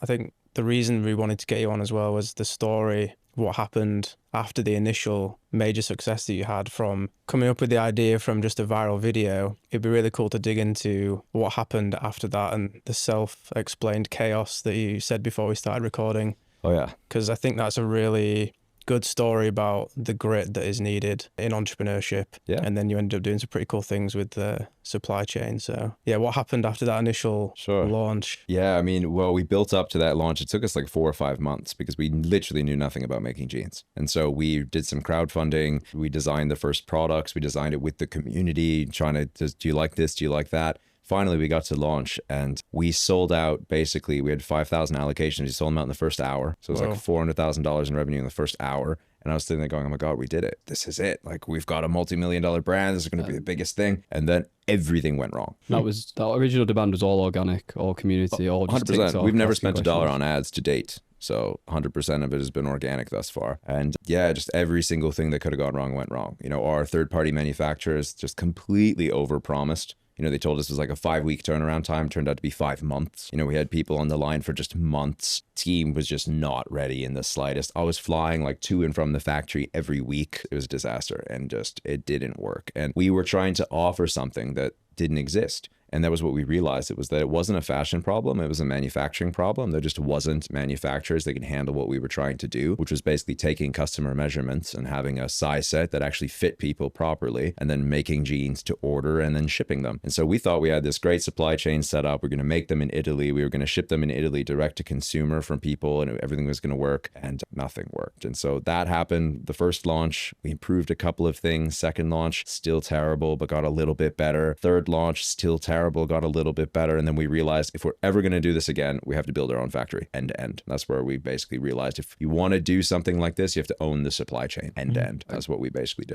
I think the reason we wanted to get you on as well was the story, what happened after the initial major success that you had from coming up with the idea from just a viral video. It'd be really cool to dig into what happened after that and the self-explained chaos that you said before we started recording. Oh, yeah. Because I think that's a really good story about the grit that is needed in entrepreneurship. Yeah. And then you ended up doing some pretty cool things with the supply chain. So yeah, what happened after that initial launch? Yeah, I mean, well, we built up to that launch. It took us like 4 or 5 months because we literally knew nothing about making jeans. And so we did some crowdfunding. We designed the first products. We designed it with the community, trying to, do you like this? Do you like that? Finally, we got to launch and we sold out. Basically, we had 5,000 allocations. We sold them out in the first hour. So it was like $400,000 in revenue in the first hour. And I was sitting there going, oh my God, we did it. This is it. Like, we've got a multi-million-dollar brand. This is going to be the biggest thing. And then everything went wrong. That original demand was all organic, all community, all just 100%. TikTok, We've never spent $1 on ads to date. So 100% of it has been organic thus far. And yeah, just every single thing that could have gone wrong went wrong. You know, our third-party manufacturers just completely overpromised. You know, they told us it was like a 5-week turnaround time, turned out to be 5 months. You know, we had people on the line for just months. Team was just not ready in the slightest. I was flying like to and from the factory every week. It was a disaster and just, it didn't work. And we were trying to offer something that didn't exist. And that was what we realized. It was that it wasn't a fashion problem. It was a manufacturing problem. There just wasn't manufacturers that could handle what we were trying to do, which was basically taking customer measurements and having a size set that actually fit people properly and then making jeans to order and then shipping them. And so we thought we had this great supply chain set up. We're going to make them in Italy. We were going to ship them in Italy direct to consumer from people and everything was going to work, and nothing worked. And so that happened. The first launch, we improved a couple of things. Second launch, still terrible, but got a little bit better. Third launch, still terrible, got a little bit better. And then we realized if we're ever going to do this again, we have to build our own factory end to end. That's where we basically realized if you want to do something like this, you have to own the supply chain end to end. That's what we basically did.